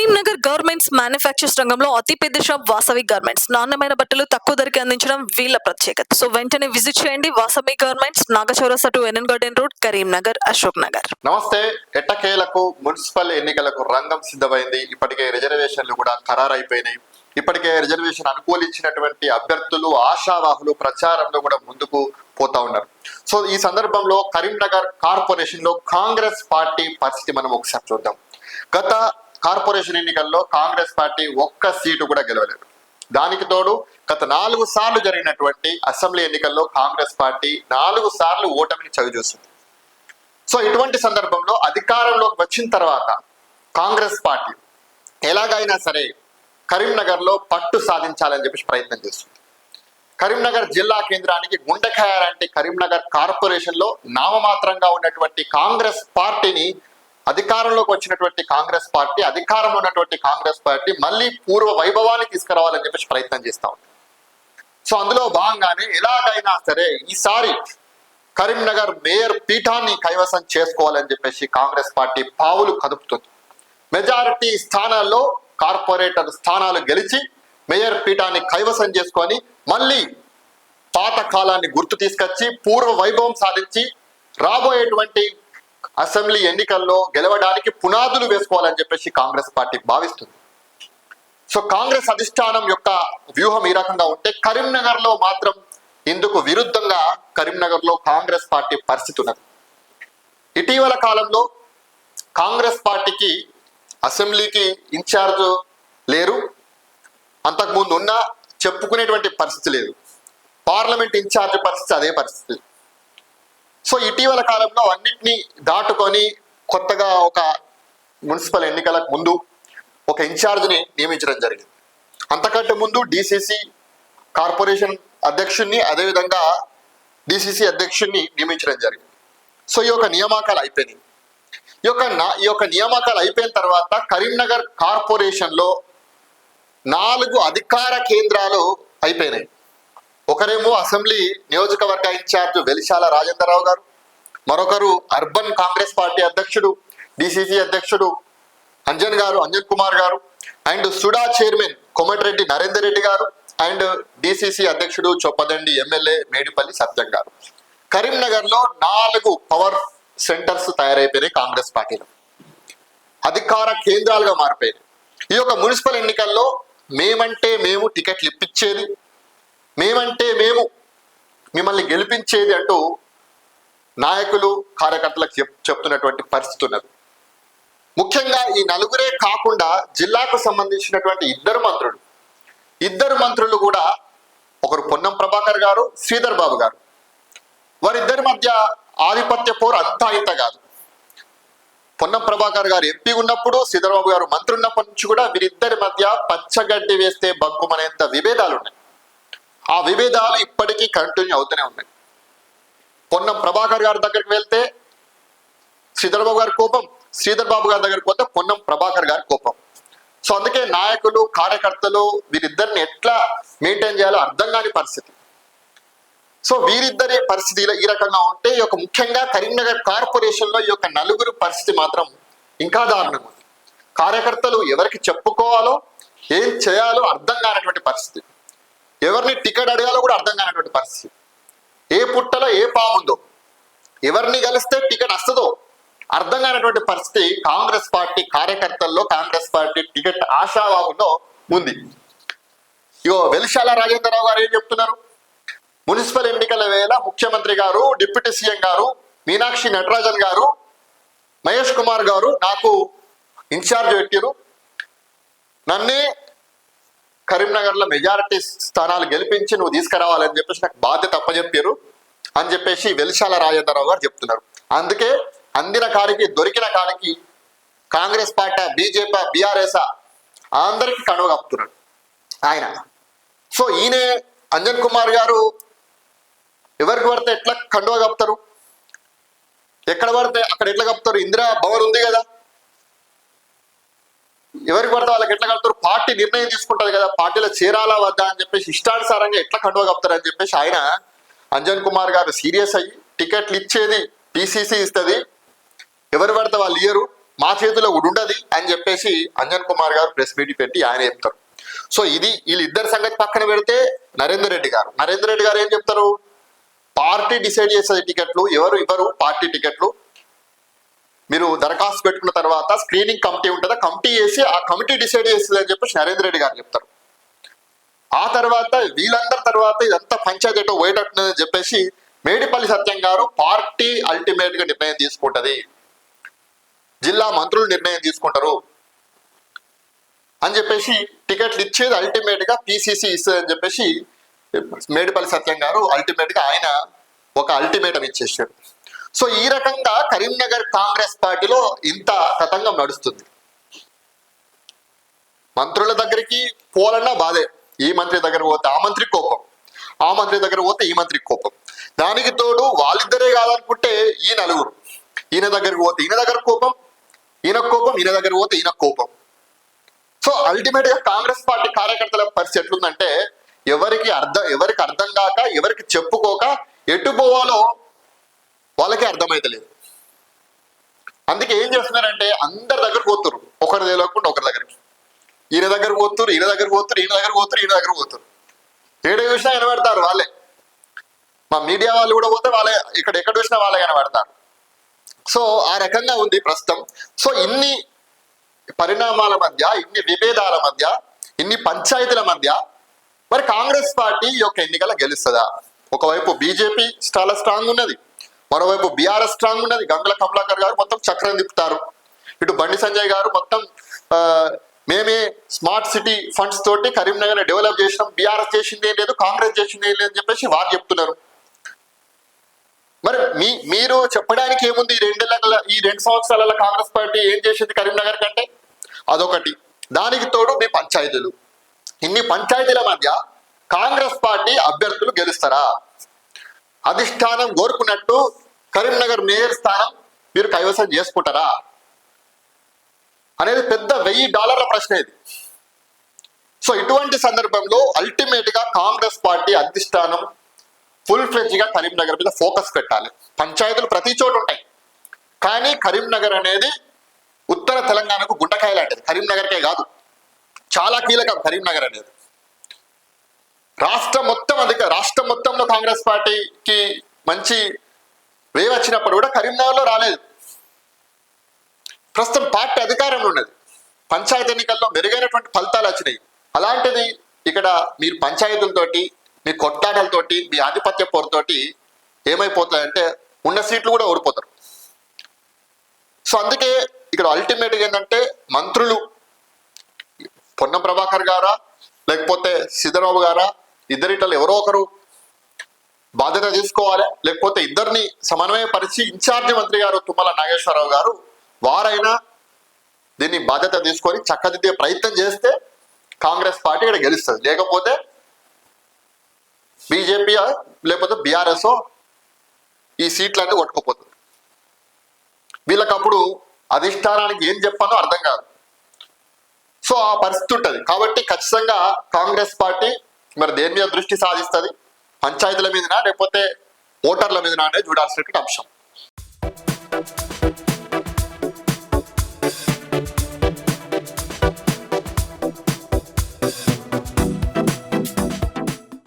Karimnagar garments manufacturers రంగంలో అతిపెద్ద shop Vasavi garments. నాణ్యమైన బట్టలు తక్కువ ధరకి అందించడం వీళ్ళ ప్రత్యేకత. సో వెంటనే విజిట్ చేయండి Vasavi garments, Nagachaurasta to NN garden road, Karimnagar, Ashok Nagar. నమస్తే. ఎట్టకేలకు మున్సిపల్ ఎన్నికలకు రంగం సిద్ధమైంది. ఇప్పటికే రిజర్వేషన్లు కూడా ఖరారైపోయినాయి. ఇప్పటికే రిజర్వేషన్ అనుకూలించినటువంటి అభ్యర్థులు, ఆశావాహులు ప్రచారంలో కూడా ముందుకు పోతా ఉన్నారు. సో ఈ సందర్భంలో కరీంనగర్ కార్పొరేషన్ లో కాంగ్రెస్ పార్టీ పరిస్థితి మనం ఒకసారి చూద్దాం. గత కార్పొరేషన్ ఎన్నికల్లో కాంగ్రెస్ పార్టీ ఒక్క సీటు కూడా గెలవలేదు. దానికి తోడు గత 4 సార్లు జరిగినటువంటి అసెంబ్లీ ఎన్నికల్లో కాంగ్రెస్ పార్టీ 4 సార్లు ఓటమిని చవిచూసింది. సో ఇటువంటి సందర్భంలో అధికారంలోకి వచ్చిన తర్వాత కాంగ్రెస్ పార్టీ ఎలాగైనా సరే కరీంనగర్ లో పట్టు సాధించాలని చెప్పేసి ప్రయత్నం చేస్తుంది. కరీంనగర్ జిల్లా కేంద్రానికి గుండెకాయ లాంటి కరీంనగర్ కార్పొరేషన్ లో నామమాత్రంగా ఉన్నటువంటి కాంగ్రెస్ పార్టీని అధికారంలోకి వచ్చినటువంటి కాంగ్రెస్ పార్టీ, అధికారంలో ఉన్నటువంటి కాంగ్రెస్ పార్టీ మళ్ళీ పూర్వ వైభవాన్ని తీసుకురావాలని చెప్పేసి ప్రయత్నం చేస్తా ఉంది. సో అందులో భాగంగానే ఎలాగైనా సరే ఈసారి కరీంనగర్ మేయర్ పీఠాన్ని కైవసం చేసుకోవాలని చెప్పేసి కాంగ్రెస్ పార్టీ పావులు కదుపుతుంది. మెజారిటీ స్థానాల్లో కార్పొరేటర్ స్థానాలు గెలిచి మేయర్ పీఠాన్ని కైవసం చేసుకొని మళ్ళీ పాత కాలాన్ని గుర్తు తీసుకొచ్చి పూర్వ వైభవం సాధించి రాబోయేటువంటి అసెంబ్లీ ఎన్నికల్లో గెలవడానికి పునాదులు వేసుకోవాలని చెప్పేసి కాంగ్రెస్ పార్టీ భావిస్తుంది. సో కాంగ్రెస్ అధిష్టానం యొక్క వ్యూహం ఈ రకంగా ఉంటే కరీంనగర్ లో మాత్రం ఇందుకు విరుద్ధంగా కరీంనగర్ లో కాంగ్రెస్ పార్టీ పరిస్థితి ఉన్నది. ఇటీవల కాలంలో కాంగ్రెస్ పార్టీకి అసెంబ్లీకి ఇన్ఛార్జ్ లేరు, అంతకుముందు ఉన్న చెప్పుకునేటువంటి పరిస్థితి లేదు. పార్లమెంట్ ఇన్ఛార్జ్ పరిస్థితి అదే పరిస్థితి. సో ఇటీవల కాలంలో అన్నిటినీ దాటుకొని కొత్తగా ఒక మున్సిపల్ ఎన్నికలకు ముందు ఒక ఇన్ఛార్జ్ని నియమించడం జరిగింది. అంతకంటే ముందు డిసిసి కార్పొరేషన్ అధ్యక్షుడిని, అదేవిధంగా డిసిసి అధ్యక్షుడిని నియమించడం జరిగింది. సో ఈ యొక్క నియామకాలు అయిపోయినాయి. ఈ యొక్క నియామకాలు అయిపోయిన తర్వాత కరీంనగర్ కార్పొరేషన్ లో 4 అధికార కేంద్రాలు అయిపోయినాయి. ఒకరేమో అసెంబ్లీ నియోజకవర్గ ఇన్ఛార్జ్ వెలిశాల రాజేంద్రరావు గారు, మరొకరు అర్బన్ కాంగ్రెస్ పార్టీ అధ్యక్షుడు, డిసిసి అధ్యక్షుడు అంజన్ కుమార్ గారు, అండ్ సుడా చైర్మన్ కోమటిరెడ్డి నరేందర్ రెడ్డి గారు, అండ్ డిసిసి అధ్యక్షుడు చొప్పదండి ఎమ్మెల్యే మేడిపల్లి సత్యం గారు. కరీంనగర్ లో 4 పవర్ సెంటర్స్ తయారైపోయినాయి. కాంగ్రెస్ పార్టీలో అధికార కేంద్రాలుగా మారిపోయినాయి. ఈ యొక్క మున్సిపల్ ఎన్నికల్లో మేమంటే మేము టికెట్లు ఇప్పించేది, మేమంటే మేము మిమ్మల్ని గెలిపించేది అంటూ నాయకులు, కార్యకర్తలకు చెప్తున్నటువంటి పరిస్థితి ఉన్నది. ముఖ్యంగా ఈ 4 కాకుండా జిల్లాకు సంబంధించినటువంటి 2 మంత్రులు కూడా, ఒకరు పొన్నం ప్రభాకర్ గారు, శ్రీధర్ బాబు గారు, వారిద్దరి మధ్య ఆధిపత్య పోరు అంతా ఇంత కాదు. పొన్నం ప్రభాకర్ గారు ఎంపీ ఉన్నప్పుడు, శ్రీధర్ బాబు గారు మంత్రి ఉన్నప్పటి నుంచి కూడా వీరిద్దరి మధ్య పచ్చగడ్డి వేస్తే బగ్గుమనేంత విభేదాలు ఉన్నాయి. ఆ విభేదాలు ఇప్పటికీ కంటిన్యూ అవుతూనే ఉన్నాయి. పొన్నం ప్రభాకర్ గారి దగ్గరికి వెళ్తే శ్రీధర్ బాబు గారి కోపం, శ్రీధర్ బాబు గారి దగ్గరికి పోతే పొన్నం ప్రభాకర్ గారి కోపం. సో అందుకే నాయకులు, కార్యకర్తలు వీరిద్దరిని ఎట్లా మెయింటైన్ చేయాలో అర్థం కాని పరిస్థితి. సో వీరిద్దరి పరిస్థితిలో ఈ రకంగా ఉంటే ఈ యొక్క ముఖ్యంగా కరీంనగర్ కార్పొరేషన్ లో ఈ యొక్క 4 పరిస్థితి మాత్రం ఇంకా దారుణంగా ఉంది. కార్యకర్తలు ఎవరికి చెప్పుకోవాలో, ఏం చేయాలో అర్థం కానటువంటి పరిస్థితి, ఎవరిని టికెట్ అడగాలో కూడా అర్థం కానటువంటి పరిస్థితి, ఏ పుట్టలో ఏ పాముందో, ఎవరిని కలిస్తే టికెట్ వస్తుందో అర్థం కానటువంటి పరిస్థితి కాంగ్రెస్ పార్టీ కార్యకర్తల్లో, కాంగ్రెస్ పార్టీ టికెట్ ఆశావాహుల్లో ఉంది. ఇగో వెలిశాల రాజేంద్రరావు గారు ఏం చెప్తున్నారు? మున్సిపల్ ఎన్నికల వేళ ముఖ్యమంత్రి గారు, డిప్యూటీ సీఎం గారు, మీనాక్షి నటరాజన్ గారు, మహేష్ కుమార్ గారు నాకు ఇన్ఛార్జ్ పెట్టారు, నన్నే కరీంనగర్ లో మెజారిటీ స్థానాలు గెలిపించి నువ్వు తీసుకురావాలని చెప్పేసి నాకు బాధ్యత అప్పచెప్పారు అని చెప్పేసి వెలిశాల రాజేంద్రరావు గారు చెప్తున్నారు. అందుకే అందిన కాడికి, దొరికిన కాడికి కాంగ్రెస్ పార్టీ, బీజేపీ, బీఆర్ఎస్ అందరికి కనువ కప్పుతున్నాడు ఆయన. సో ఈయన అంజన్ కుమార్ గారు ఎవరికి పడితే ఎట్లా కండువ కప్పుతారు, ఎక్కడ పడితే అక్కడ ఎట్లా కప్పుతారు? ఇందిరా భవన్ ఉంది కదా, ఎవరికి పడితే వాళ్ళకి ఎట్లా కలుపుతారు? పార్టీ నిర్ణయం తీసుకుంటుంది కదా, పార్టీలో చేరాలా వద్దా అని చెప్పేసి ఇష్టానుసారంగా ఎట్లా కండువ కప్పుతారు అని చెప్పేసి ఆయన అంజన్ కుమార్ గారు సీరియస్ అయ్యి టికెట్లు ఇచ్చేది పిసిసి ఇస్తుంది, ఎవరు పడితే వాళ్ళు ఇయ్యరు, మా చేతిలో కూడా ఉండదు అని చెప్పేసి అంజన్ కుమార్ గారు ప్రెస్ మీట్ పెట్టి ఆయన చెప్తారు. సో ఇది వీళ్ళిద్దరి సంగతి పక్కన పెడితే నరేందర్ రెడ్డి గారు ఏం చెప్తారు, పార్టీ డిసైడ్ చేసేది టికెట్లు, ఎవరు ఇవ్వరు పార్టీ టికెట్లు, మీరు దరఖాస్తు పెట్టుకున్న తర్వాత స్క్రీనింగ్ కమిటీ ఉంటుందా, కమిటీ చేసి ఆ కమిటీ డిసైడ్ చేస్తుంది అని చెప్పేసి నరేందర్ రెడ్డి గారు చెప్తారు. ఆ తర్వాత వీళ్ళందరి తర్వాత ఇదంతా పంచాయతీ ఎటో పోయేటట్టుందని చెప్పేసి మేడిపల్లి సత్యం గారు పార్టీ అల్టిమేట్ గా నిర్ణయం తీసుకుంటది, జిల్లా మంత్రులు నిర్ణయం తీసుకుంటారు అని చెప్పేసి టికెట్లు ఇచ్చేది అల్టిమేట్ గా పిసిసి ఇస్తుంది అని చెప్పేసి మేడిపల్లి సత్యం గారు అల్టిమేట్ గా ఆయన ఒక అల్టిమేటం ఇచ్చేసాడు. సో ఈ రకంగా కరీంనగర్ కాంగ్రెస్ పార్టీలో ఇంత తతంగం నడుస్తుంది. మంత్రుల దగ్గరికి పోవాలన్నా బాధే, ఈ మంత్రి దగ్గర పోతే ఆ మంత్రి కోపం, ఆ మంత్రి దగ్గర పోతే ఈ మంత్రికి కోపం, దానికి తోడు వాళ్ళిద్దరే కాదనుకుంటే ఈ నలుగురు, ఈయన దగ్గరికి పోతే ఈయన దగ్గర కోపం, ఈయన కోపం, ఈయన దగ్గర పోతే ఈయన కోపం. సో అల్టిమేట్ గా కాంగ్రెస్ పార్టీ కార్యకర్తల పరిస్థితి ఎట్లుందంటే ఎవరికి అర్థం కాక, ఎవరికి చెప్పుకోక ఎటు పోవాలో వాళ్ళకి అర్థమైతలేదు. అందుకే ఏం చేస్తున్నారంటే అందరి దగ్గర పోతురు, ఒకరి తెలియకుండా ఒకరి దగ్గరికి, ఈయన దగ్గర పోతురు, ఈయన దగ్గర పోతురు, ఈయన దగ్గర పోతురు, ఈయన దగ్గర పోతురు, ఏడ చూసినా కనబడతారు వాళ్ళే. మా మీడియా వాళ్ళు కూడా పోతే వాళ్ళే, ఎక్కడ చూసినా వాళ్ళే కనబడతారు. సో ఆ రకంగా ఉంది ప్రస్తుతం. సో ఇన్ని పరిణామాల మధ్య, ఇన్ని విభేదాల మధ్య, ఇన్ని పంచాయతీల మధ్య మరి కాంగ్రెస్ పార్టీ యొక్క ఎన్నికల గెలుస్తుందా? ఒకవైపు బీజేపీ చాలా స్ట్రాంగ్ ఉన్నది, మరోవైపు బీఆర్ఎస్ స్ట్రాంగ్ ఉన్నది. గంగుల కమలాకర్ గారు మొత్తం చక్రం తిప్పుతారు, ఇటు బండి సంజయ్ గారు మొత్తం మేమే స్మార్ట్ సిటీ ఫండ్స్ తోటి కరీంనగర్ డెవలప్ చేసినాం, బీఆర్ఎస్ చేసింది ఏం లేదు, కాంగ్రెస్ చేసింది ఏం లేదని చెప్పేసి వారు చెప్తున్నారు. మరి మీరు చెప్పడానికి ఏముంది? ఈ 2 సంవత్సరాల కాంగ్రెస్ పార్టీ ఏం చేసింది కరీంనగర్ కంటే? అదొకటి. దానికి తోడు మీ పంచాయతీలు, ఇన్ని పంచాయతీల మధ్య కాంగ్రెస్ పార్టీ అభ్యర్థులు గెలుస్తారా? అధిష్టానం కోరుకున్నట్టు కరీంనగర్ మేయర్ స్థానం మీరు కైవసం చేసుకుంటారా అనేది పెద్ద $1000 ప్రశ్న ఇది. సో ఇటువంటి సందర్భంలో అల్టిమేట్ గా కాంగ్రెస్ పార్టీ అధిష్టానం ఫుల్ ఫ్లెడ్జ్ గా కరీంనగర్ మీద ఫోకస్ పెట్టాలి. పంచాయతీలు ప్రతి చోటు ఉంటాయి, కానీ కరీంనగర్ అనేది ఉత్తర తెలంగాణకు గుండకాయ లాంటిది. కరీంనగర్కే కాదు, చాలా కీలకం కరీంనగర్ అనేది. రాష్ట్రం మొత్తంలో కాంగ్రెస్ పార్టీకి మంచి వేవ్ వచ్చినప్పుడు కూడా కరీంనగర్లో రాలేదు. ప్రస్తుతం పార్టీ అధికారంలో ఉన్నది, పంచాయతీ ఎన్నికల్లో మెరుగైనటువంటి ఫలితాలు వచ్చినాయి. అలాంటిది ఇక్కడ మీరు పంచాయతీలతోటి, మీ కొట్లాటలతోటి, మీ ఆధిపత్య పోరుతోటి ఏమైపోతాయంటే ఉన్న సీట్లు కూడా ఓడిపోతారు. సో అందుకే ఇక్కడ అల్టిమేట్గా ఏంటంటే మంత్రులు పొన్నం ప్రభాకర్ గారా లేకపోతే సిద్ధరావు గారా, ఇద్దరిట్లో ఎవరో ఒకరు బాధ్యత తీసుకోవాలి. లేకపోతే ఇద్దరిని సమన్వయపరిచి ఇన్ఛార్జి మంత్రి గారు తుమ్మల నాగేశ్వరరావు గారు వారైనా దీన్ని బాధ్యత తీసుకొని చక్కదిద్దే ప్రయత్నం చేస్తే కాంగ్రెస్ పార్టీ ఇక్కడ గెలుస్తుంది. లేకపోతే బీజేపీ లేకపోతే బీఆర్ఎస్ ఈ సీట్లన్నీ కొట్టుకోపోతుంది. వీళ్ళకప్పుడు అధిష్టానానికి ఏం చెప్పాలో అర్థం కాదు. సో ఆ పరిస్థితి ఉంటుంది. కాబట్టి ఖచ్చితంగా కాంగ్రెస్ పార్టీ మరి దేని మీద దృష్టి సాధిస్తుంది, పంచాయతీల మీదనా లేకపోతే ఓటర్ల మీదనా అనేది చూడాల్సినటువంటి అంశం.